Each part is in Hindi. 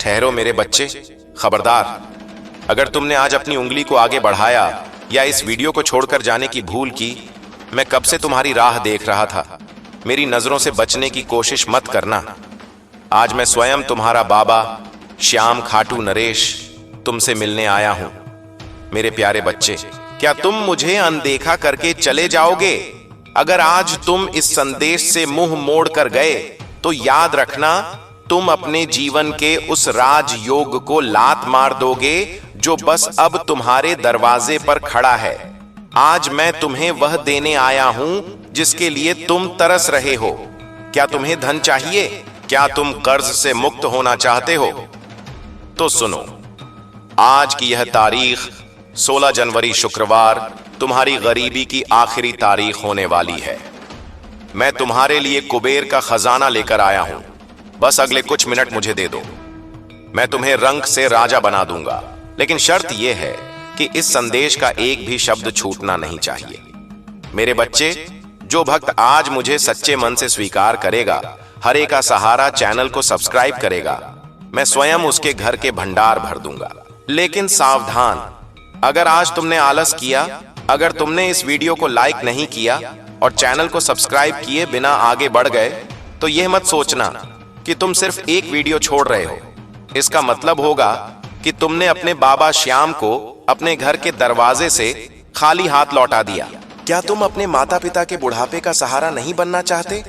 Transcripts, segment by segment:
ठहरो मेरे बच्चे, खबरदार। अगर तुमने आज अपनी उंगली को आगे बढ़ाया या इस वीडियो को छोड़कर जाने की भूल की, मैं कब से तुम्हारी राह देख रहा था। मेरी नजरों से बचने की कोशिश मत करना। आज मैं स्वयं तुम्हारा बाबा श्याम खाटू नरेश तुमसे मिलने आया हूं। मेरे प्यारे बच्चे, क्या तुम मुझे अनदेखा करके चले जाओगे? अगर आज तुम इस संदेश से मुंह मोड़ कर गए तो याद रखना, तुम अपने जीवन के उस राजयोग को लात मार दोगे जो बस अब तुम्हारे दरवाजे पर खड़ा है। आज मैं तुम्हें वह देने आया हूं जिसके लिए तुम तरस रहे हो। क्या तुम्हें धन चाहिए? क्या तुम कर्ज से मुक्त होना चाहते हो? तो सुनो, आज की यह तारीख 16 जनवरी शुक्रवार तुम्हारी गरीबी की आखिरी तारीख होने वाली है। मैं तुम्हारे लिए कुबेर का खजाना लेकर आया हूं। बस अगले कुछ मिनट मुझे दे दो, मैं तुम्हें रंक से राजा बना दूंगा। लेकिन शर्त यह है कि इस संदेश का एक भी शब्द छूटना नहीं चाहिए। मेरे बच्चे, जो भक्त आज मुझे सच्चे मन से स्वीकार करेगा, हरे का सहारा चैनल को सब्सक्राइब करेगा, मैं स्वयं उसके घर के भंडार भर दूंगा। लेकिन सावधान, अगर आज तुमने आलस किया, अगर तुमने इस वीडियो को लाइक नहीं किया और चैनल को सब्सक्राइब किए बिना आगे बढ़ गए, तो यह मत सोचना कि तुम सिर्फ एक वीडियो छोड़ रहे हो। इसका मतलब होगा कि तुमने अपने बाबा श्याम को अपने घर के दरवाजे से खाली हाथ लौटा दिया। क्या तुम अपने माता पिता के बुढ़ापे का सहारा नहीं बनना चाहते?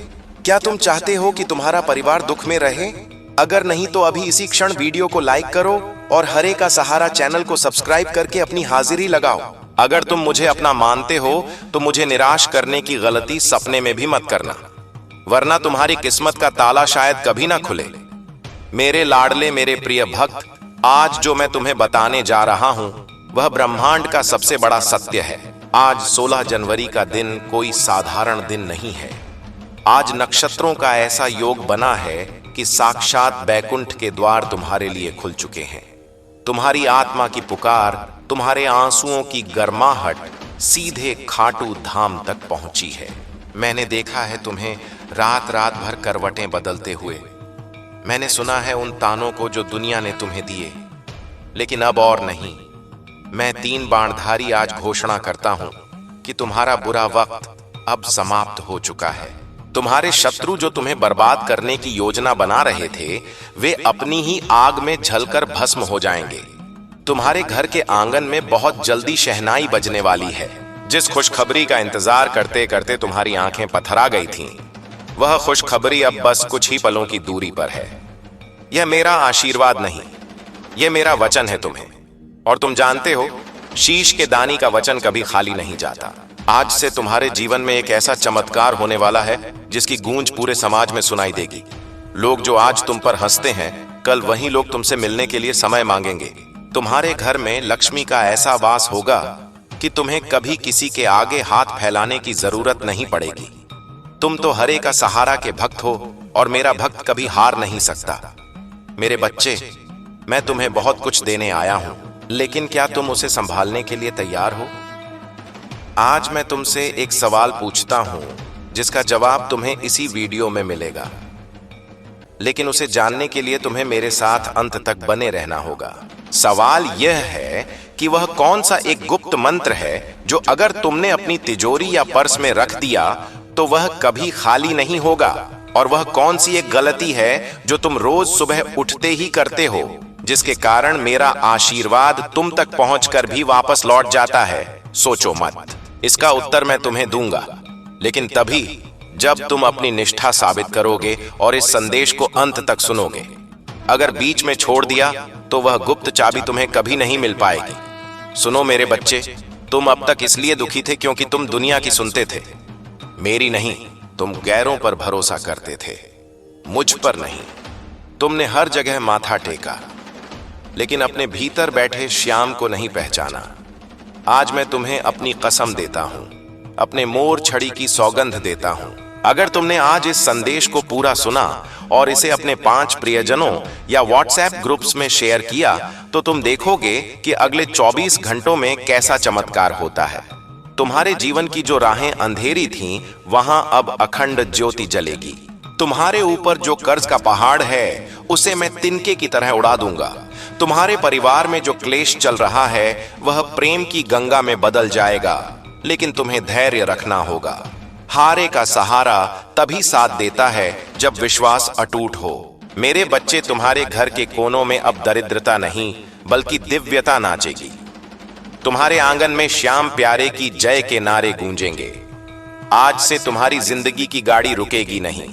क्या तुम चाहते हो कि तुम्हारा परिवार दुख में रहे? अगर नहीं तो अभी इसी क्षण वीडियो को लाइक करो और हरे का सहारा चैनल को सब्सक्राइब करके अपनी हाजिरी लगाओ। अगर तुम मुझे अपना मानते हो तो मुझे निराश करने की गलती सपने में भी मत करना, वरना तुम्हारी किस्मत का ताला शायद कभी ना खुले। मेरे लाडले, मेरे प्रिय भक्त, आज जो मैं तुम्हें बताने जा रहा हूं वह ब्रह्मांड का सबसे बड़ा सत्य है। आज 16 जनवरी का दिन कोई साधारण दिन नहीं है। आज नक्षत्रों का ऐसा योग बना है कि साक्षात बैकुंठ के द्वार तुम्हारे लिए खुल चुके हैं। तुम्हारी आत्मा की पुकार, तुम्हारे आंसुओं की गर्माहट सीधे खाटू धाम तक पहुंची है। मैंने देखा है तुम्हें रात रात भर करवटें बदलते हुए। मैंने सुना है उन तानों को जो दुनिया ने तुम्हें दिए, लेकिन अब और नहीं। मैं 3 बाणधारी आज घोषणा करता हूं कि तुम्हारा बुरा वक्त अब समाप्त हो चुका है। तुम्हारे शत्रु जो तुम्हें बर्बाद करने की योजना बना रहे थे, वे अपनी ही आग में जलकर भस्म हो जाएंगे। तुम्हारे घर के आंगन में बहुत जल्दी शहनाई बजने वाली है। जिस खुशखबरी का इंतजार करते करते तुम्हारी आंखें पथरा गई थीं, वह खुशखबरी अब बस कुछ ही पलों की दूरी पर है। यह मेरा आशीर्वाद नहीं, यह मेरा वचन है तुम्हें। और तुम जानते हो, शीश के दानी का वचन कभी खाली नहीं जाता। आज से तुम्हारे जीवन में एक ऐसा चमत्कार होने वाला है जिसकी गूंज पूरे समाज में सुनाई देगी। लोग जो आज तुम पर हंसते हैं, कल वही लोग तुमसे मिलने के लिए समय मांगेंगे। तुम्हारे घर में लक्ष्मी का ऐसा वास होगा कि तुम्हें कभी किसी के आगे हाथ फैलाने की जरूरत नहीं पड़ेगी। तुम तो हरे का सहारा के भक्त हो और मेरा भक्त कभी हार नहीं सकता। मेरे बच्चे, मैं तुम्हें बहुत कुछ देने आया हूं, लेकिन क्या तुम उसे संभालने के लिए तैयार हो? आज मैं तुमसे एक सवाल पूछता हूं जिसका जवाब तुम्हें इसी वीडियो में मिलेगा, लेकिन उसे जानने के लिए तुम्हें मेरे साथ अंत तक बने रहना होगा। सवाल यह है कि वह कौन सा एक गुप्त मंत्र है जो अगर तुमने अपनी तिजोरी या पर्स में रख दिया तो वह कभी खाली नहीं होगा। और वह कौन सी एक गलती है जो तुम रोज सुबह उठते ही करते हो, जिसके कारण मेरा आशीर्वाद तुम तक पहुंचकर भी वापस लौट जाता है। सोचो मत, इसका उत्तर मैं तुम्हें दूंगा, लेकिन तभी जब तुम अपनी निष्ठा साबित करोगे और इस संदेश को अंत तक सुनोगे। अगर बीच में छोड़ दिया तो वह गुप्त चाबी तुम्हें कभी नहीं मिल पाएगी। सुनो मेरे बच्चे, तुम अब तक इसलिए दुखी थे क्योंकि तुम दुनिया की सुनते थे, मेरी नहीं। तुम गैरों पर भरोसा करते थे, मुझ पर नहीं। तुमने हर जगह माथा टेका, लेकिन अपने भीतर बैठे श्याम को नहीं पहचाना। आज मैं तुम्हें अपनी कसम देता हूं, अपने मोर छड़ी की सौगंध देता हूं। अगर तुमने आज इस संदेश को पूरा सुना और इसे अपने 5 प्रियजनों या व्हाट्सएप ग्रुप्स में शेयर किया, तो तुम देखोगे कि अगले 24 घंटों में कैसा चमत्कार होता है। तुम्हारे जीवन की जो राहें अंधेरी थीं, वहां अब अखंड ज्योति जलेगी। तुम्हारे ऊपर जो कर्ज का पहाड़ है उसे मैं तिनके की तरह उड़ा दूंगा। तुम्हारे परिवार में जो क्लेश चल रहा है वह प्रेम की गंगा में बदल जाएगा, लेकिन तुम्हें धैर्य रखना होगा। हारे का सहारा तभी साथ देता है जब विश्वास अटूट हो। मेरे बच्चे, तुम्हारे घर के कोनों में अब दरिद्रता नहीं बल्कि दिव्यता नाचेगी। तुम्हारे आंगन में श्याम प्यारे की जय के नारे गूंजेंगे। आज से तुम्हारी जिंदगी की गाड़ी रुकेगी नहीं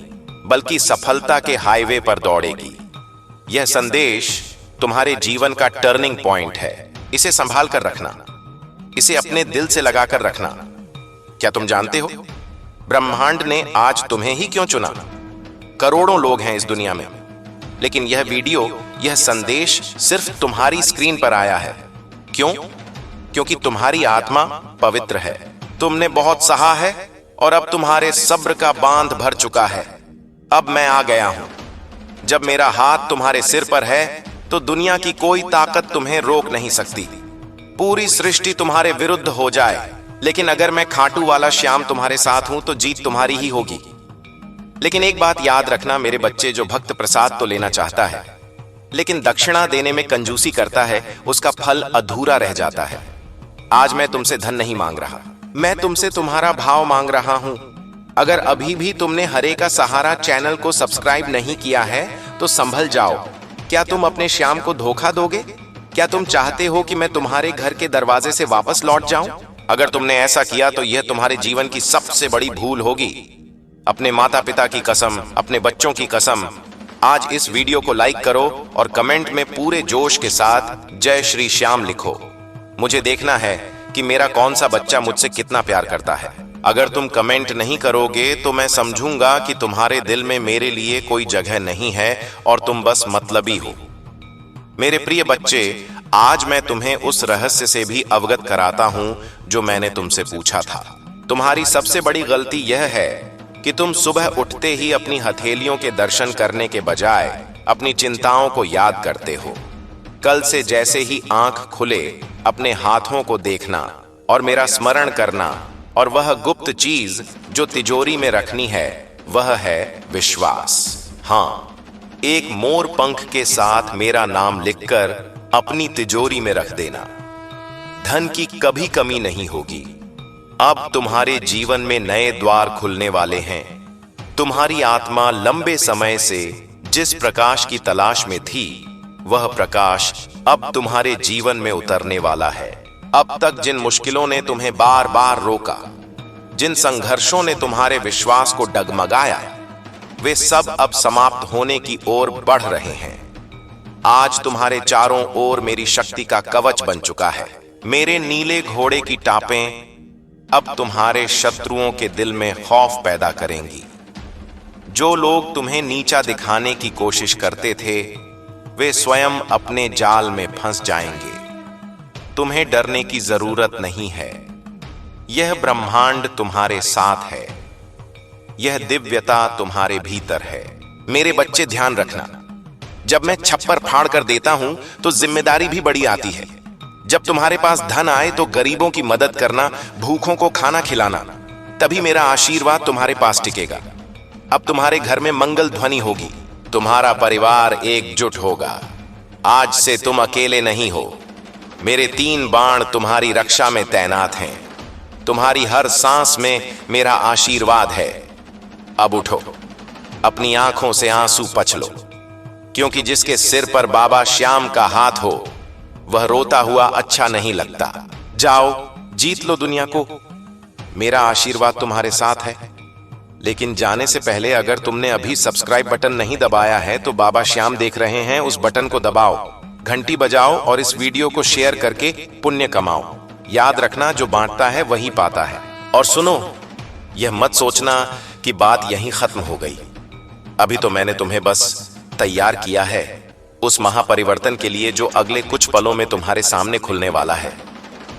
बल्कि सफलता के हाईवे पर दौड़ेगी। यह संदेश तुम्हारे जीवन का टर्निंग पॉइंट है। इसे संभाल कर रखना, इसे अपने दिल से लगाकर रखना। क्या तुम जानते हो ब्रह्मांड ने आज तुम्हें ही क्यों चुना? करोड़ों लोग हैं इस दुनिया में, लेकिन यह वीडियो, यह संदेश सिर्फ तुम्हारी स्क्रीन पर आया है। क्यों? क्योंकि तुम्हारी आत्मा पवित्र है। तुमने बहुत सहा है और अब तुम्हारे सब्र का बांध भर चुका है। अब मैं आ गया हूं। जब मेरा हाथ तुम्हारे सिर पर है तो दुनिया की कोई ताकत तुम्हें रोक नहीं सकती। पूरी सृष्टि तुम्हारे विरुद्ध हो जाए, लेकिन अगर मैं खाटू वाला श्याम तुम्हारे साथ हूं तो जीत तुम्हारी ही होगी। लेकिन एक बात याद रखना मेरे बच्चे, जो भक्त प्रसाद तो लेना चाहता है लेकिन दक्षिणा देने में कंजूसी करता है, उसका फल अधूरा रह जाता है। आज मैं तुमसे धन नहीं मांग रहा, मैं तुमसे तुम्हारा भाव मांग रहा हूं। अगर अभी भी तुमने हरे का सहारा चैनल को सब्सक्राइब नहीं किया है तो संभल जाओ। क्या तुम अपने श्याम को धोखा दोगे? क्या तुम चाहते हो कि मैं तुम्हारे घर के दरवाजे से वापस लौट जाऊं? अगर तुमने ऐसा किया तो यह तुम्हारे जीवन की सबसे बड़ी भूल होगी। अपने माता पिता की कसम, अपने बच्चों की कसम, आज इस वीडियो को लाइक करो और कमेंट में पूरे जोश के साथ जय श्री श्याम लिखो। मुझे देखना है कि मेरा कौन सा बच्चा मुझसे कितना प्यार करता है। अगर तुम कमेंट नहीं करोगे तो मैं समझूंगा कि तुम्हारे दिल में मेरे लिए कोई जगह नहीं है और तुम बस मतलबी हो। मेरे प्रिय बच्चे, आज मैं तुम्हें उस रहस्य से भी अवगत कराता हूं जो मैंने तुमसे पूछा था। तुम्हारी सबसे बड़ी गलती यह है कि तुम सुबह उठते ही अपनी हथेलियों के दर्शन करने के बजाय अपनी चिंताओं को याद करते हो। कल से जैसे ही आंख खुले अपने हाथों को देखना और मेरा स्मरण करना, और वह गुप्त चीज जो तिजोरी में रखनी है वह है विश्वास। हाँ, एक मोर पंख के साथ मेरा नाम लिखकर अपनी तिजोरी में रख देना। धन की कभी कमी नहीं होगी। अब तुम्हारे जीवन में नए द्वार खुलने वाले हैं। तुम्हारी आत्मा लंबे समय से जिस प्रकाश की तलाश में थी वह प्रकाश अब तुम्हारे जीवन में उतरने वाला है। अब तक जिन मुश्किलों ने तुम्हें बार बार रोका, जिन संघर्षों ने तुम्हारे विश्वास को डगमगाया, वे सब अब समाप्त होने की ओर बढ़ रहे हैं। आज तुम्हारे चारों ओर मेरी शक्ति का कवच बन चुका है। मेरे नीले घोड़े की टापें अब तुम्हारे शत्रुओं के दिल में खौफ पैदा करेंगी। जो लोग तुम्हें नीचा दिखाने की कोशिश करते थे वे स्वयं अपने जाल में फंस जाएंगे। तुम्हें डरने की जरूरत नहीं है। यह ब्रह्मांड तुम्हारे साथ है। यह दिव्यता तुम्हारे भीतर है। मेरे बच्चे, ध्यान रखना, जब मैं छप्पर फाड़ कर देता हूं तो जिम्मेदारी भी बड़ी आती है। जब तुम्हारे पास धन आए तो गरीबों की मदद करना, भूखों को खाना खिलाना, तभी मेरा आशीर्वाद तुम्हारे पास टिकेगा। अब तुम्हारे घर में मंगल ध्वनि होगी। तुम्हारा परिवार एकजुट होगा। आज से तुम अकेले नहीं हो। मेरे 3 बाण तुम्हारी रक्षा में तैनात हैं। तुम्हारी हर सांस में मेरा आशीर्वाद है। अब उठो, अपनी आंखों से आंसू पछ लो, क्योंकि जिसके सिर पर बाबा श्याम का हाथ हो वह रोता हुआ अच्छा नहीं लगता। जाओ, जीत लो दुनिया को। मेरा आशीर्वाद तुम्हारे साथ है। लेकिन जाने से पहले अगर तुमने अभी सब्सक्राइब बटन नहीं दबाया है तो बाबा श्याम देख रहे हैं, उस बटन को दबाओ, घंटी बजाओ और इस वीडियो को शेयर करके पुण्य कमाओ। याद रखना, जो बांटता है वही पाता है। और सुनो, यह मत सोचना कि बात यहीं खत्म हो गई। अभी तो मैंने तुम्हें बस तैयार किया है उस महापरिवर्तन के लिए जो अगले कुछ पलों में तुम्हारे सामने खुलने वाला है।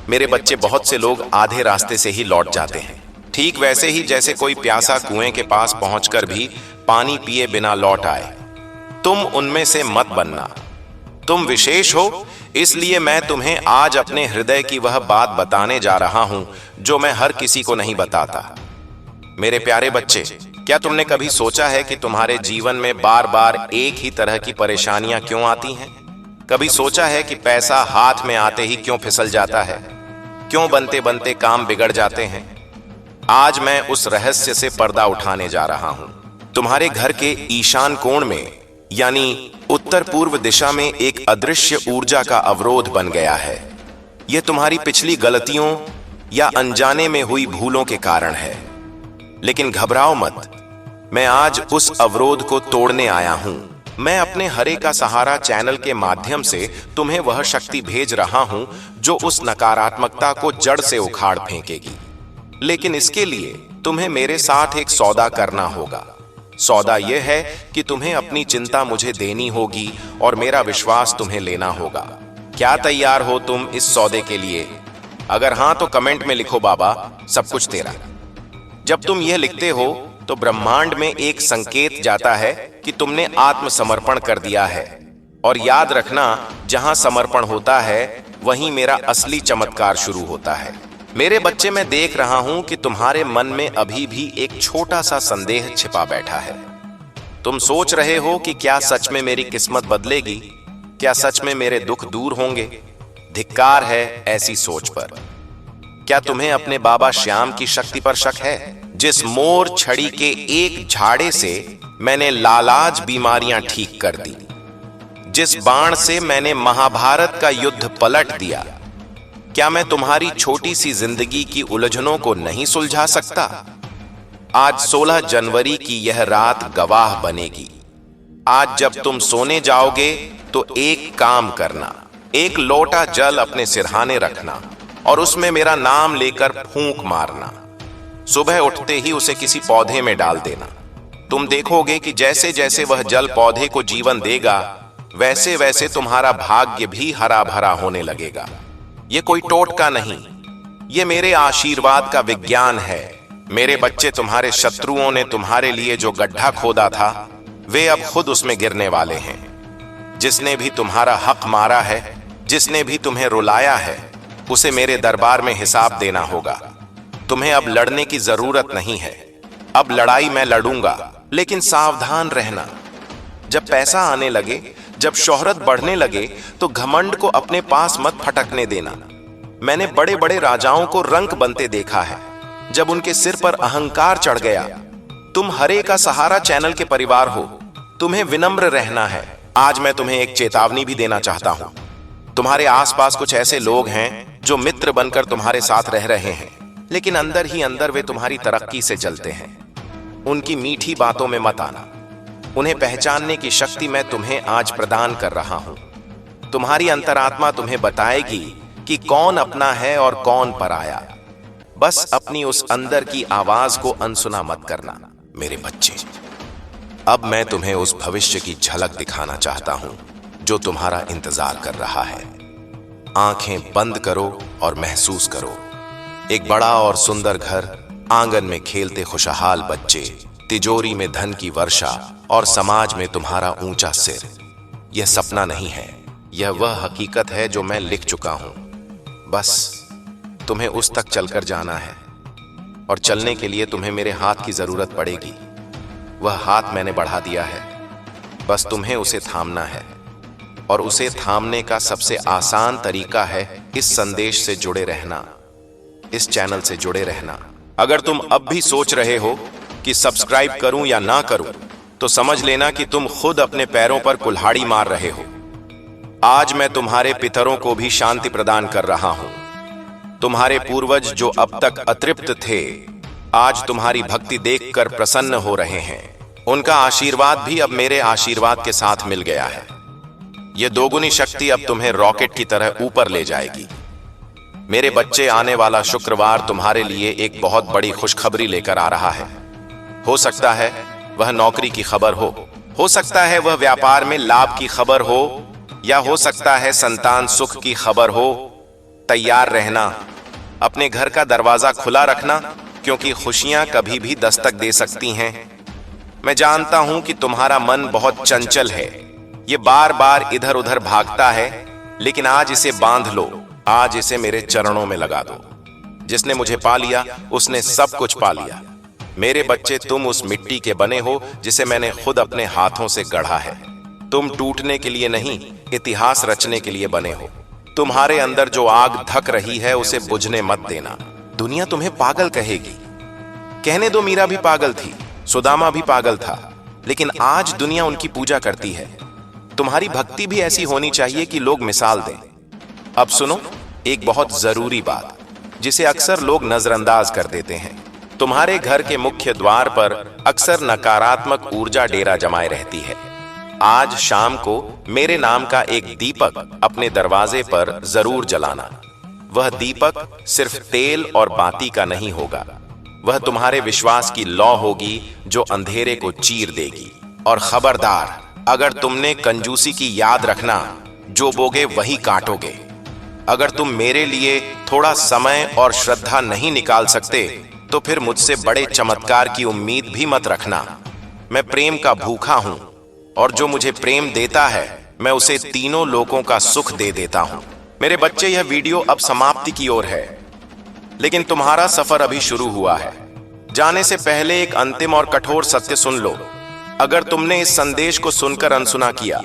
मेरे बच्चे, बहुत से लोग आधे रास्ते से ही लौट जाते हैं, ठीक वैसे ही जैसे कोई प्यासा कुएं के पास पहुंचकर भी पानी पिए बिना लौट आए। तुम उनमें से मत बनना। तुम विशेष हो, इसलिए मैं तुम्हें आज अपने हृदय की वह बात बताने जा रहा हूं जो मैं हर किसी को नहीं बताता। मेरे प्यारे बच्चे, क्या तुमने कभी सोचा है कि तुम्हारे जीवन में बार बार एक ही तरह की परेशानियां क्यों आती हैं? कभी सोचा है कि पैसा हाथ में आते ही क्यों फिसल जाता है? क्यों बनते बनते काम बिगड़ जाते हैं? आज मैं उस रहस्य से पर्दा उठाने जा रहा हूं। तुम्हारे घर के ईशान कोण में यानी उत्तर पूर्व दिशा में एक अदृश्य ऊर्जा का अवरोध बन गया है। यह तुम्हारी पिछली गलतियों या अनजाने में हुई भूलों के कारण है। लेकिन घबराओ मत, मैं आज उस अवरोध को तोड़ने आया हूं। मैं अपने हरे का सहारा चैनल के माध्यम से तुम्हें वह शक्ति भेज रहा हूं जो उस नकारात्मकता को जड़ से उखाड़ फेंकेगी। लेकिन इसके लिए तुम्हें मेरे साथ एक सौदा करना होगा। सौदा यह है कि तुम्हें अपनी चिंता मुझे देनी होगी और मेरा विश्वास तुम्हें लेना होगा। क्या तैयार हो तुम इस सौदे के लिए? अगर हां तो कमेंट में लिखो बाबा सब कुछ तेरा। जब तुम यह लिखते हो तो ब्रह्मांड में एक संकेत जाता है कि तुमने आत्मसमर्पण कर दिया है। और याद रखना, जहां समर्पण होता है वहीं मेरा असली चमत्कार शुरू होता है। मेरे बच्चे, मैं देख रहा हूं कि तुम्हारे मन में अभी भी एक छोटा सा संदेह छिपा बैठा है। तुम सोच रहे हो कि क्या सच में मेरी किस्मत बदलेगी? क्या सच में मेरे दुख दूर होंगे? धिक्कार है ऐसी सोच पर। क्या तुम्हें अपने बाबा श्याम की शक्ति पर शक है, जिस मोर छड़ी के एक झाड़े से मैंने लालाज बीमारियां ठीक कर दी, जिस बाण से मैंने महाभारत का युद्ध पलट दिया? क्या मैं तुम्हारी छोटी सी जिंदगी की उलझनों को नहीं सुलझा सकता? आज 16 जनवरी की यह रात गवाह बनेगी। आज जब तुम सोने जाओगे तो एक काम करना, एक लोटा जल अपने सिरहाने रखना और उसमें मेरा नाम लेकर फूंक मारना। सुबह उठते ही उसे किसी पौधे में डाल देना। तुम देखोगे कि जैसे जैसे वह जल पौधे को जीवन देगा, वैसे वैसे तुम्हारा भाग्य भी हरा भरा होने लगेगा। ये कोई टोटका नहीं, ये मेरे आशीर्वाद का विज्ञान है। मेरे बच्चे, तुम्हारे शत्रुओं ने तुम्हारे लिए जो गड्ढा खोदा था, वे अब खुद उसमें गिरने वाले हैं। जिसने भी तुम्हारा हक मारा है, जिसने भी तुम्हें रुलाया है, उसे मेरे दरबार में हिसाब देना होगा। तुम्हें अब लड़ने की जरूरत नहीं है। अब लड़ाई मैं लड़ूंगा, लेकिन सावधान रहना। जब पैसा आने लगे, जब शोहरत बढ़ने लगे, तो घमंड को अपने पास मत फटकने देना। मैंने बड़े बड़े राजाओं को रंक बनते देखा है। जब उनके सिर पर अहंकार चढ़ गया, तुम हरे का सहारा चैनल के परिवार हो, तुम्हें विनम्र रहना है। आज मैं तुम्हें एक चेतावनी भी देना चाहता हूं। तुम्हारे आसपास कुछ ऐसे लोग हैं जो मित्र बनकर तुम्हारे साथ रह रहे हैं, लेकिन अंदर ही अंदर वे तुम्हारी तरक्की से जलते हैं। उनकी मीठी बातों में मत आना। उन्हें पहचानने की शक्ति मैं तुम्हें आज प्रदान कर रहा हूं। तुम्हारी अंतरात्मा तुम्हें बताएगी कि कौन अपना है और कौन पराया। बस अपनी उस अंदर की आवाज को अनसुना मत करना। मेरे बच्चे, अब मैं तुम्हें उस भविष्य की झलक दिखाना चाहता हूं जो तुम्हारा इंतजार कर रहा है। आंखें बंद करो और महसूस करो। एक बड़ा और सुंदर घर, आंगन में खेलते खुशहाल बच्चे, तिजोरी में धन की वर्षा और समाज में तुम्हारा ऊंचा सिर। यह सपना नहीं है, यह वह हकीकत है जो मैं लिख चुका हूं। बस तुम्हें उस तक चलकर जाना है, और चलने के लिए तुम्हें मेरे हाथ की जरूरत पड़ेगी। वह हाथ मैंने बढ़ा दिया है, बस तुम्हें उसे थामना है। और उसे थामने का सबसे आसान तरीका है इस संदेश से जुड़े रहना, इस चैनल से जुड़े रहना। अगर तुम अब भी सोच रहे हो कि सब्सक्राइब करूं या ना करूं, तो समझ लेना कि तुम खुद अपने पैरों पर कुल्हाड़ी मार रहे हो। आज मैं तुम्हारे पितरों को भी शांति प्रदान कर रहा हूं। तुम्हारे पूर्वज जो अब तक अतृप्त थे, आज तुम्हारी भक्ति देखकर प्रसन्न हो रहे हैं। उनका आशीर्वाद भी अब मेरे आशीर्वाद के साथ मिल गया है। यह दोगुनी शक्ति अब तुम्हें रॉकेट की तरह ऊपर ले जाएगी। मेरे बच्चे, आने वाला शुक्रवार तुम्हारे लिए एक बहुत बड़ी खुशखबरी लेकर आ रहा है। हो सकता है वह नौकरी की खबर हो सकता है वह व्यापार में लाभ की खबर हो, या हो सकता है संतान सुख की खबर हो। तैयार रहना, अपने घर का दरवाजा खुला रखना, क्योंकि खुशियां कभी भी दस्तक दे सकती हैं। मैं जानता हूं कि तुम्हारा मन बहुत चंचल है, ये बार बार इधर उधर भागता है, लेकिन आज इसे बांध लो। आज इसे मेरे चरणों में लगा दो। जिसने मुझे पा लिया उसने सब कुछ पा लिया। मेरे बच्चे, तुम उस मिट्टी के बने हो जिसे मैंने खुद अपने हाथों से गढ़ा है। तुम टूटने के लिए नहीं, इतिहास रचने के लिए बने हो। तुम्हारे अंदर जो आग धक रही है उसे बुझने मत देना। दुनिया तुम्हें पागल कहेगी। कहने दो, मीरा भी पागल थी, सुदामा भी पागल था, लेकिन आज दुनिया उनकी पूजा करती है। तुम्हारी भक्ति भी ऐसी होनी चाहिए कि लोग मिसाल दें। अब सुनो एक बहुत जरूरी बात, जिसे अक्सर लोग नजरअंदाज कर देते हैं। तुम्हारे घर के मुख्य द्वार पर अक्सर नकारात्मक ऊर्जा डेरा जमाए रहती है। आज शाम को मेरे नाम का एक दीपक अपने दरवाजे पर जरूर जलाना। वह दीपक सिर्फ तेल और बाती का नहीं होगा, वह तुम्हारे विश्वास की लौ होगी जो अंधेरे को चीर देगी। और खबरदार, अगर तुमने कंजूसी की याद रखना, जो बोगे वही काटोगे। अगर तुम मेरे लिए थोड़ा समय और श्रद्धा नहीं निकाल सकते तो फिर मुझसे बड़े चमत्कार की उम्मीद भी मत रखना। मैं प्रेम का भूखा हूं, और जो मुझे प्रेम देता है मैं उसे तीनों लोगों का सुख दे देता हूं। मेरे बच्चे, यह वीडियो अब समाप्ति की ओर है, लेकिन तुम्हारा सफर अभी शुरू हुआ है। जाने से पहले एक अंतिम और कठोर सत्य सुन लो। अगर तुमने इस संदेश को सुनकर अनसुना किया,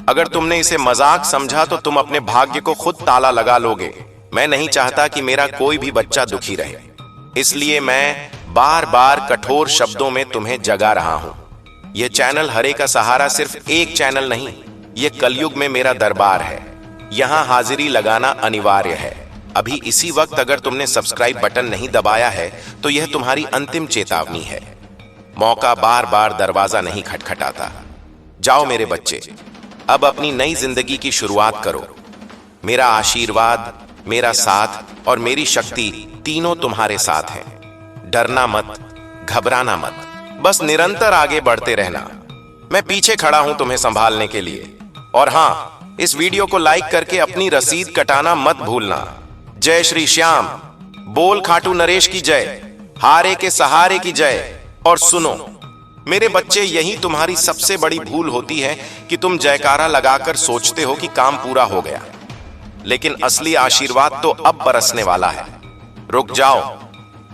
अगर तुमने इसे मजाक समझा, तो तुम अपने भाग्य को खुद ताला लगा लोगे। मैं नहीं चाहता कि मेरा कोई भी बच्चा दुखी रहे, इसलिए मैं बार बार कठोर शब्दों में तुम्हें जगा रहा हूं। यह चैनल हरे का सहारा सिर्फ एक चैनल नहीं, यह कलयुग में मेरा दरबार है। यहां हाजिरी लगाना अनिवार्य है। अभी इसी वक्त अगर तुमने सब्सक्राइब बटन नहीं दबाया है तो यह तुम्हारी अंतिम चेतावनी है। मौका बार बार दरवाजा नहीं खटखटाता। जाओ मेरे बच्चे, अब अपनी नई जिंदगी की शुरुआत करो। मेरा आशीर्वाद, मेरा साथ और मेरी शक्ति तीनों तुम्हारे साथ हैं। डरना मत, घबराना मत, बस निरंतर आगे बढ़ते रहना। मैं पीछे खड़ा हूं तुम्हें संभालने के लिए। और हां, इस वीडियो को लाइक करके अपनी रसीद कटाना मत भूलना। जय श्री श्याम, बोल खाटू नरेश की जय, हारे के सहारे की जय। और सुनो मेरे बच्चे, यही तुम्हारी सबसे बड़ी भूल होती है कि तुम जयकारा लगाकर सोचते हो कि काम पूरा हो गया, लेकिन असली आशीर्वाद तो अब बरसने वाला है। रुक जाओ,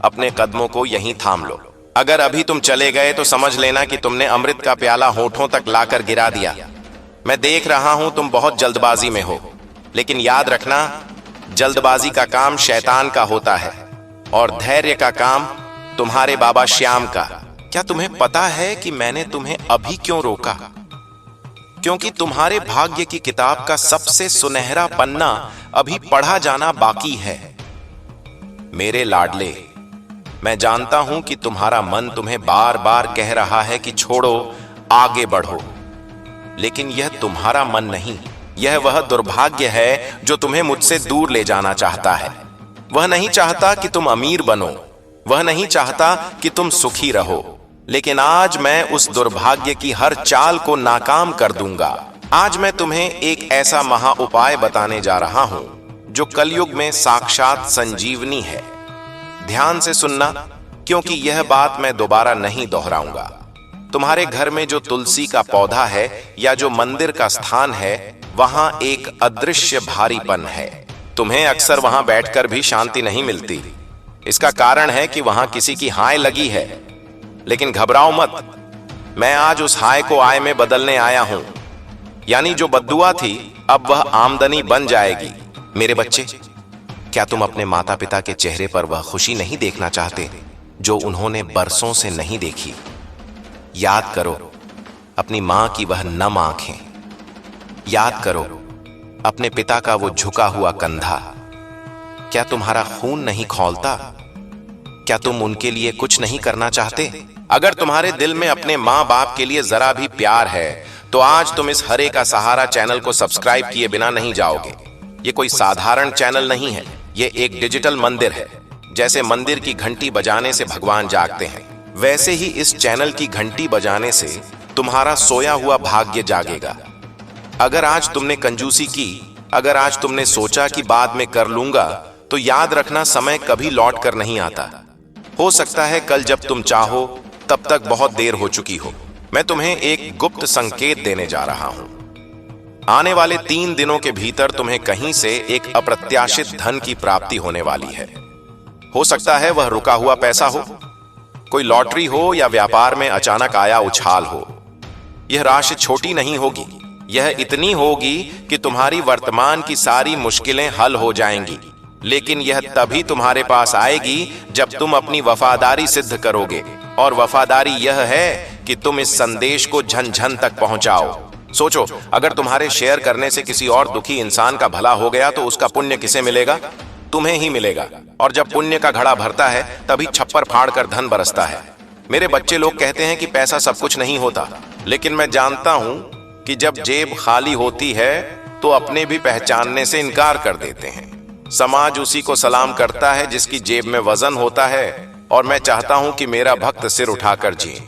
अपने कदमों को यहीं थाम लो। अगर अभी तुम चले गए तो समझ लेना कि तुमने अमृत का प्याला होठों तक लाकर गिरा दिया। मैं देख रहा हूं तुम बहुत जल्दबाजी में हो, लेकिन याद रखना, जल्दबाजी का काम शैतान का होता है और धैर्य का काम तुम्हारे बाबा श्याम का। क्या तुम्हें पता है कि मैंने तुम्हें अभी क्यों रोका? क्योंकि तुम्हारे भाग्य की किताब का सबसे सुनहरा पन्ना अभी पढ़ा जाना बाकी है। मेरे लाडले, मैं जानता हूं कि तुम्हारा मन तुम्हें बार बार कह रहा है कि छोड़ो, आगे बढ़ो, लेकिन यह तुम्हारा मन नहीं, यह वह दुर्भाग्य है जो तुम्हें मुझसे दूर ले जाना चाहता है। वह नहीं चाहता कि तुम अमीर बनो, वह नहीं चाहता कि तुम सुखी रहो, लेकिन आज मैं उस दुर्भाग्य की हर चाल को नाकाम कर दूंगा। आज मैं तुम्हें एक ऐसा महा उपाय बताने जा रहा हूं जो कलयुग में साक्षात संजीवनी है। ध्यान से सुनना, क्योंकि यह बात मैं दोबारा नहीं दोहराऊंगा। तुम्हारे घर में जो तुलसी का पौधा है या जो मंदिर का स्थान है, वहां एक अदृश्य भारीपन है। तुम्हें अक्सर वहां बैठकर भी शांति नहीं मिलती। इसका कारण है कि वहां किसी की हाय लगी है। लेकिन घबराओ मत, मैं आज उस हाय को आय में बदलने आया हूं। यानी जो बद्दुआ थी अब वह आमदनी बन जाएगी। मेरे बच्चे, क्या तुम अपने माता पिता के चेहरे पर वह खुशी नहीं देखना चाहते जो उन्होंने बरसों से नहीं देखी? याद करो अपनी मां की वह नम आंखें, याद करो अपने पिता का वो झुका हुआ कंधा। क्या तुम्हारा खून नहीं खौलता? क्या तुम उनके लिए कुछ नहीं करना चाहते? अगर तुम्हारे दिल में अपने माँ बाप के लिए जरा भी प्यार है तो आज तुम इस हरे का सहारा चैनल को सब्सक्राइब किए बिना नहीं जाओगे। ये कोई साधारण चैनल नहीं है, ये एक डिजिटल मंदिर है। जैसे मंदिर की घंटी बजाने से भगवान जागते हैं, वैसे ही इस चैनल की घंटी बजाने से तुम्हारा सोया हुआ भाग्य जागेगा। अगर आज तुमने कंजूसी की, अगर आज तुमने सोचा कि बाद में कर लूंगा, तो याद रखना समय कभी लौट कर नहीं आता। हो सकता है कल जब तुम चाहो तब तक बहुत देर हो चुकी हो। मैं तुम्हें एक गुप्त संकेत देने जा रहा हूं। आने वाले 3 दिनों के भीतर तुम्हें कहीं से एक अप्रत्याशित धन की प्राप्ति होने वाली है। हो सकता है वह रुका हुआ पैसा हो, कोई लॉटरी हो या व्यापार में अचानक आया उछाल हो। यह राशि छोटी नहीं होगी, यह इतनी होगी कि तुम्हारी वर्तमान की सारी मुश्किलें हल हो जाएंगी। लेकिन यह तभी तुम्हारे पास आएगी जब तुम अपनी वफादारी सिद्ध करोगे, और वफादारी यह है कि तुम इस संदेश को झन झन तक पहुंचाओ। सोचो, अगर तुम्हारे शेयर करने से किसी और दुखी इंसान का भला हो गया तो उसका पुण्य किसे मिलेगा? तुम्हें ही मिलेगा। और जब पुण्य का घड़ा भरता है तभी छप्पर फाड़ कर धन बरसता है। मेरे बच्चे लोग कहते हैं कि पैसा सब कुछ नहीं होता, लेकिन मैं जानता हूं कि जब जेब खाली होती है तो अपने भी पहचानने से इनकार कर देते हैं। समाज उसी को सलाम करता है जिसकी जेब में वजन होता है, और मैं चाहता हूं कि मेरा भक्त सिर उठाकर जिए,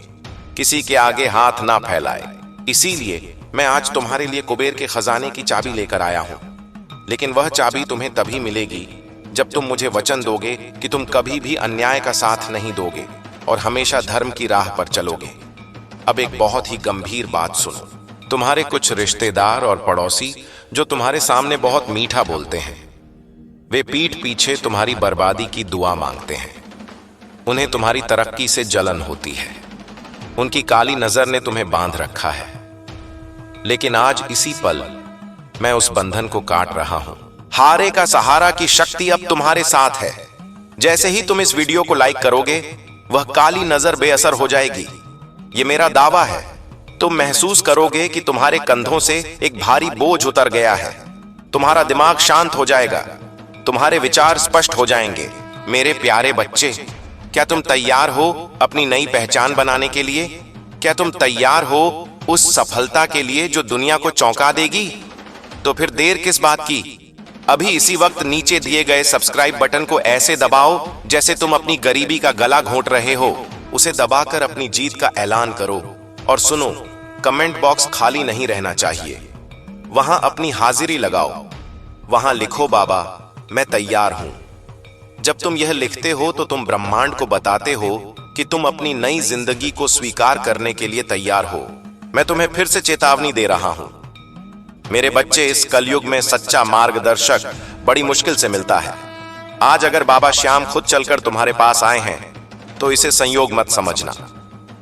किसी के आगे हाथ ना फैलाए। इसीलिए मैं आज तुम्हारे लिए कुबेर के खजाने की चाबी लेकर आया हूं। लेकिन वह चाबी तुम्हें तभी मिलेगी जब तुम मुझे वचन दोगे कि तुम कभी भी अन्याय का साथ नहीं दोगे और हमेशा धर्म की राह पर चलोगे। अब एक बहुत ही गंभीर बात सुनो। तुम्हारे कुछ रिश्तेदार और पड़ोसी जो तुम्हारे सामने बहुत मीठा बोलते हैं, वे पीठ पीछे तुम्हारी बर्बादी की दुआ मांगते हैं। उन्हें तुम्हारी तरक्की से जलन होती है। उनकी काली नजर ने तुम्हें बांध रखा है। लेकिन आज इसी पल मैं उस बंधन को काट रहा हूं। हारे का सहारा की शक्ति अब तुम्हारे साथ है। जैसे ही तुम इस वीडियो को लाइक करोगे, वह काली नजर बेअसर हो जाएगी। ये मेरा दावा है। तुम महसूस करोगे कि तुम्हारे कंधों से एक भारी बोझ उतर गया है। तुम्हारा दिमाग शांत हो जाएगा, तुम्हारे विचार स्पष्ट हो जाएंगे। मेरे प्यारे बच्चे, क्या तुम तैयार हो अपनी नई पहचान बनाने के लिए? क्या तुम तैयार हो उस सफलता के लिए जो दुनिया को चौंका देगी? तो फिर देर किस बात की? अभी इसी वक्त नीचे दिए गए सब्सक्राइब बटन को ऐसे दबाओ जैसे तुम अपनी गरीबी का गला घोंट रहे हो। उसे दबाकर अपनी जीत का ऐलान करो। और सुनो, कमेंट बॉक्स खाली नहीं रहना चाहिए। वहां अपनी हाजिरी लगाओ। वहां लिखो, बाबा मैं तैयार हूं। जब तुम यह लिखते हो तो तुम ब्रह्मांड को बताते हो कि तुम अपनी नई जिंदगी को स्वीकार करने के लिए तैयार हो। मैं तुम्हें फिर से चेतावनी दे रहा हूं। मेरे बच्चे, इस कलयुग में सच्चा मार्गदर्शक बड़ी मुश्किल से मिलता है। आज अगर बाबा श्याम खुद चलकर तुम्हारे पास आए हैं तो इसे संयोग मत समझना।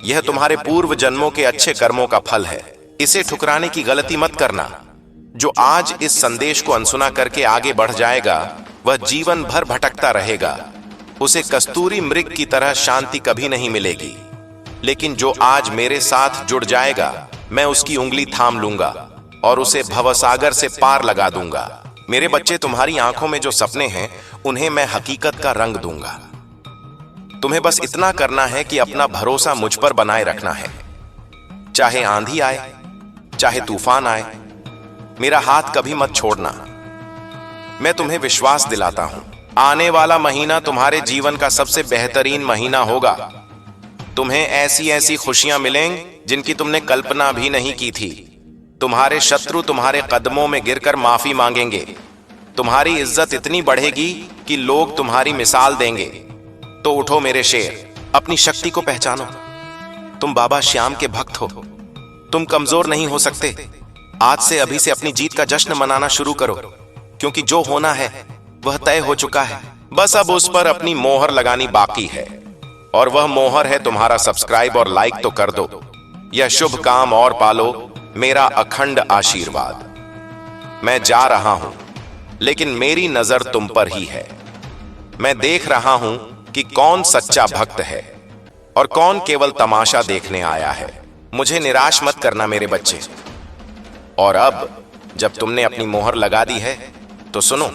यह तुम्हारे पूर्व जन्मों के अच्छे कर्मों का फल है। इसे ठुकराने की गलती मत करना। जो आज इस संदेश को अनसुना करके आगे बढ़ जाएगा, वह जीवन भर भटकता रहेगा। उसे कस्तूरी मृग की तरह शांति कभी नहीं मिलेगी। लेकिन जो आज मेरे साथ जुड़ जाएगा, मैं उसकी उंगली थाम लूंगा और उसे भवसागर से पार लगा दूंगा। मेरे बच्चे, तुम्हारी आंखों में जो सपने हैं, उन्हें मैं हकीकत का रंग दूंगा। तुम्हें बस इतना करना है कि अपना भरोसा मुझ पर बनाए रखना है। चाहे आंधी आए, चाहे तूफान आए, मेरा हाथ कभी मत छोड़ना। मैं तुम्हें विश्वास दिलाता हूं, आने वाला महीना तुम्हारे जीवन का सबसे बेहतरीन महीना होगा। तुम्हें ऐसी ऐसी खुशियां मिलेंगी जिनकी तुमने कल्पना भी नहीं की थी। तुम्हारे शत्रु तुम्हारे कदमों में गिरकर माफी मांगेंगे। तुम्हारी इज्जत इतनी बढ़ेगी कि लोग तुम्हारी मिसाल देंगे। तो उठो मेरे शेर, अपनी शक्ति को पहचानो। तुम बाबा श्याम के भक्त हो। तुम कमजोर नहीं हो सकते। आज से, अभी से अपनी जीत का जश्न मनाना शुरू करो, क्योंकि जो होना है वह तय हो चुका है। बस अब उस पर अपनी मोहर लगानी बाकी है, और वह मोहर है तुम्हारा सब्सक्राइब और लाइक। तो कर दो। यह शुभ काम और पालो मेरा अखंड आशीर्वाद। मैं जा रहा हूं, लेकिन मेरी नजर तुम पर ही है। मैं देख रहा हूं कि कौन सच्चा भक्त है और कौन केवल तमाशा देखने आया है। मुझे निराश मत करना मेरे बच्चे। और अब जब तुमने अपनी मोहर लगा दी है तो सुनो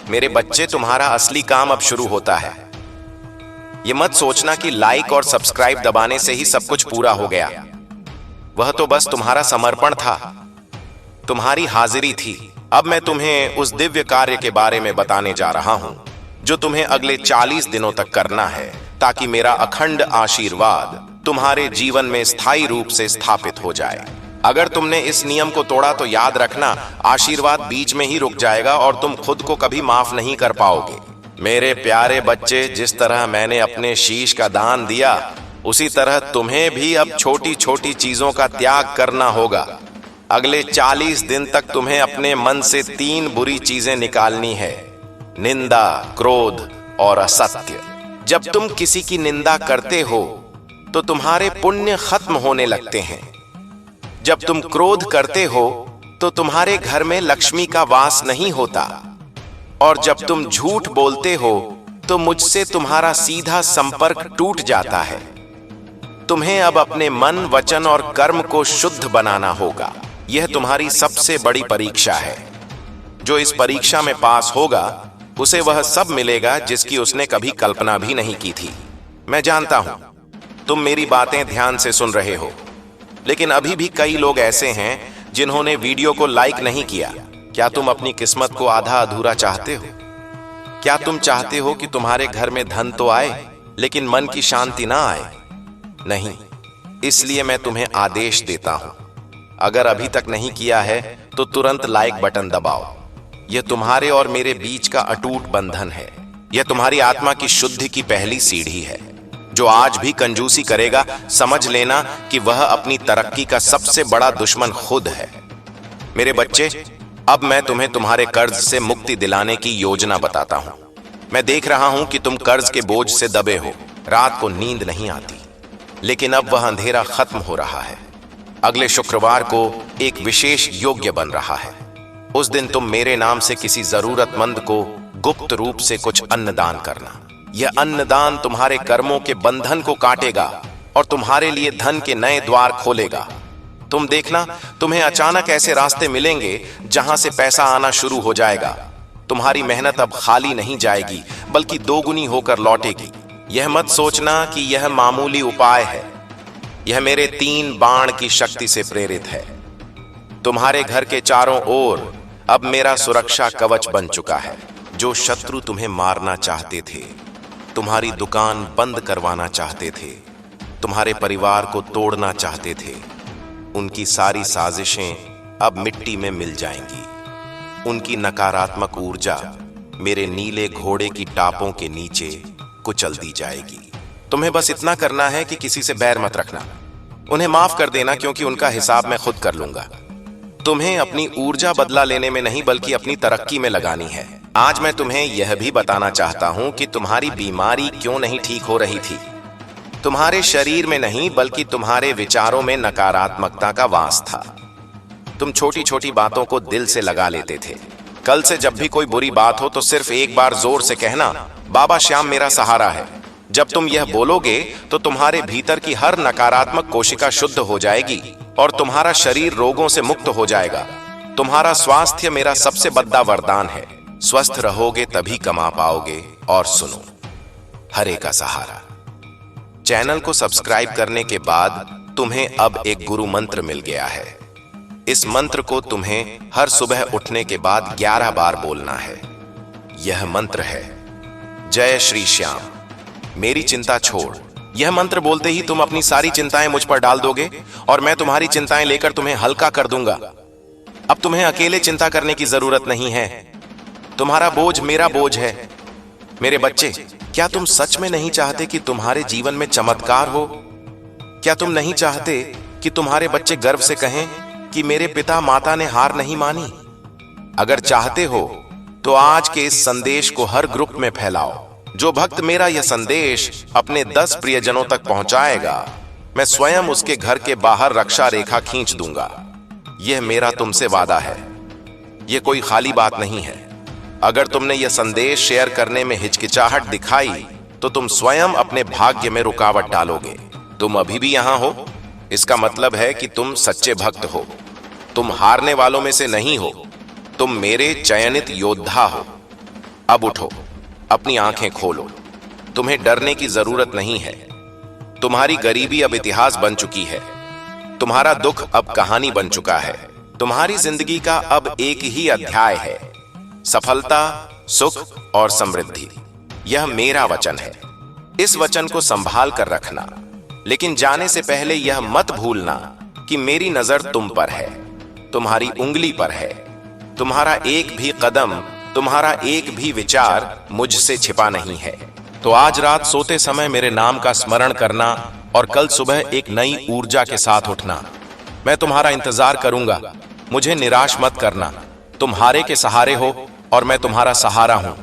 मेरे बच्चे, तुम्हारा असली काम अब शुरू होता है। ये मत सोचना कि लाइक और सब्सक्राइब दबाने से ही सब कुछ पूरा हो गया। वह तो बस तुम्हारा समर्पण था, तुम्हारी हाजिरी थी। अब मैं तुम्हें उस दिव्य कार्य के बारे में बताने जा रहा हूं जो तुम्हें अगले 40 दिनों तक करना है, ताकि मेरा अखंड आशीर्वाद तुम्हारे जीवन में स्थायी रूप से स्थापित हो जाए। अगर तुमने इस नियम को तोड़ा तो याद रखना, आशीर्वाद बीच में ही रुक जाएगा और तुम खुद को कभी माफ नहीं कर पाओगे। मेरे प्यारे बच्चे, जिस तरह मैंने अपने शीश का दान दिया, उसी तरह तुम्हें भी अब छोटी छोटी चीजों का त्याग करना होगा। अगले 40 दिन तक तुम्हें अपने मन से 3 बुरी चीजें निकालनी है: निंदा, क्रोध और असत्य। जब तुम किसी की निंदा करते हो तो तुम्हारे पुण्य खत्म होने लगते हैं। जब तुम क्रोध करते हो तो तुम्हारे घर में लक्ष्मी का वास नहीं होता। और जब तुम झूठ बोलते हो तो मुझसे तुम्हारा सीधा संपर्क टूट जाता है। तुम्हें अब अपने मन, वचन और कर्म को शुद्ध बनाना होगा। यह तुम्हारी सबसे बड़ी परीक्षा है। जो इस परीक्षा में पास होगा उसे वह सब मिलेगा जिसकी उसने कभी कल्पना भी नहीं की थी। मैं जानता हूं तुम मेरी बातें ध्यान से सुन रहे हो, लेकिन अभी भी कई लोग ऐसे हैं जिन्होंने वीडियो को लाइक नहीं किया। क्या तुम अपनी किस्मत को आधा अधूरा चाहते हो? क्या तुम चाहते हो कि तुम्हारे घर में धन तो आए लेकिन मन की शांति ना आए? नहीं, इसलिए मैं तुम्हें आदेश देता हूं, अगर अभी तक नहीं किया है तो तुरंत लाइक बटन दबाओ। यह तुम्हारे और मेरे बीच का अटूट बंधन है। यह तुम्हारी आत्मा की शुद्धि की पहली सीढ़ी है। जो आज भी कंजूसी करेगा, समझ लेना कि वह अपनी तरक्की का सबसे बड़ा दुश्मन खुद है। मेरे बच्चे, अब मैं तुम्हें तुम्हारे कर्ज से मुक्ति दिलाने की योजना बताता हूं। मैं देख रहा हूं कि तुम कर्ज के बोझ से दबे हो। रात को नींद नहीं आती, लेकिन अब वह अंधेरा खत्म हो रहा है। अगले शुक्रवार को एक विशेष यज्ञ बन रहा है। उस दिन तुम मेरे नाम से किसी जरूरतमंद को गुप्त रूप से कुछ अन्नदान करना। यह अन्नदान तुम्हारे कर्मों के बंधन को काटेगा और तुम्हारे लिए धन के नए द्वार खोलेगा। तुम देखना, तुम्हें अचानक ऐसे रास्ते मिलेंगे जहां से पैसा आना शुरू हो जाएगा। तुम्हारी मेहनत अब खाली नहीं जाएगी, बल्कि दोगुनी होकर लौटेगी। यह मत सोचना कि यह मामूली उपाय है। यह मेरे 3 बाण की शक्ति से प्रेरित है। तुम्हारे घर के चारों ओर अब मेरा सुरक्षा कवच बन चुका है। जो शत्रु तुम्हें मारना चाहते थे, तुम्हारी दुकान बंद करवाना चाहते थे, तुम्हारे परिवार को तोड़ना चाहते थे, उनकी सारी साजिशें अब मिट्टी में मिल जाएंगी। उनकी नकारात्मक ऊर्जा मेरे नीले घोड़े की टापों के नीचे कुचल दी जाएगी। तुम्हें बस इतना करना है कि किसी से बैर मत रखना। उन्हें माफ कर देना, क्योंकि उनका हिसाब मैं खुद कर लूंगा। तुम्हें अपनी ऊर्जा बदला लेने में नहीं, बल्कि अपनी तरक्की में लगानी है। आज मैं तुम्हें यह भी बताना चाहता हूं कि तुम्हारी बीमारी क्यों नहीं ठीक हो रही थी। तुम्हारे शरीर में नहीं, बल्कि तुम्हारे विचारों में नकारात्मकता का वास था। तुम छोटी छोटी बातों को दिल से लगा लेते थे। कल से जब भी कोई बुरी बात हो तो सिर्फ एक बार जोर से कहना, बाबा श्याम मेरा सहारा है। जब तुम यह बोलोगे तो तुम्हारे भीतर की हर नकारात्मक कोशिका शुद्ध हो जाएगी और तुम्हारा शरीर रोगों से मुक्त हो जाएगा। तुम्हारा स्वास्थ्य मेरा सबसे बड़ा वरदान है। स्वस्थ रहोगे तभी कमा पाओगे। और सुनो, हरे का सहारा। चैनल को सब्सक्राइब करने के बाद तुम्हें अब एक गुरु मंत्र मिल गया है। इस मंत्र को तुम्हें हर सुबह उठने के बाद 11 बार बोलना है। यह मंत्र है, जय श्री श्याम, मेरी चिंता छोड़। यह मंत्र बोलते ही तुम अपनी सारी चिंताएं मुझ पर डाल दोगे और मैं तुम्हारी चिंताएं लेकर तुम्हें हल्का कर दूंगा। अब तुम्हें अकेले चिंता करने की जरूरत नहीं है। तुम्हारा बोझ मेरा बोझ है। मेरे बच्चे, क्या तुम सच में नहीं चाहते कि तुम्हारे जीवन में चमत्कार हो? क्या तुम नहीं चाहते कि तुम्हारे बच्चे गर्व से कहें कि मेरे पिता माता ने हार नहीं मानी? अगर चाहते हो तो आज के इस संदेश को हर ग्रुप में फैलाओ। जो भक्त मेरा यह संदेश अपने 10 प्रियजनों तक पहुंचाएगा, मैं स्वयं उसके घर के बाहर रक्षा रेखा खींच दूंगा। यह मेरा तुमसे वादा है। यह कोई खाली बात नहीं है। अगर तुमने यह संदेश शेयर करने में हिचकिचाहट दिखाई तो तुम स्वयं अपने भाग्य में रुकावट डालोगे। तुम अभी भी यहां हो, इसका मतलब है कि तुम सच्चे भक्त हो। तुम हारने वालों में से नहीं हो। तुम मेरे चयनित योद्धा हो। अब उठो, अपनी आंखें खोलो। तुम्हें डरने की जरूरत नहीं है। तुम्हारी गरीबी अब इतिहास बन चुकी है। तुम्हारा दुख अब कहानी बन चुका है। तुम्हारी जिंदगी का अब एक ही अध्याय है, सफलता, सुख और समृद्धि। यह मेरा वचन है। इस वचन को संभाल कर रखना, लेकिन जाने से पहले यह मत भूलना कि मेरी नजर तुम पर है, तुम्हारी उंगली पर है। तुम्हारा एक भी कदम, तुम्हारा एक भी विचार मुझसे छिपा नहीं है। तो आज रात सोते समय मेरे नाम का स्मरण करना और कल सुबह एक नई ऊर्जा के साथ उठना। मैं तुम्हारा इंतजार करूंगा। मुझे निराश मत करना। तुम हारे के सहारे हो और मैं तुम्हारा सहारा हूं।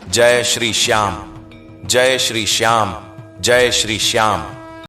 जय श्री श्याम, जय श्री श्याम, जय श्री श्याम।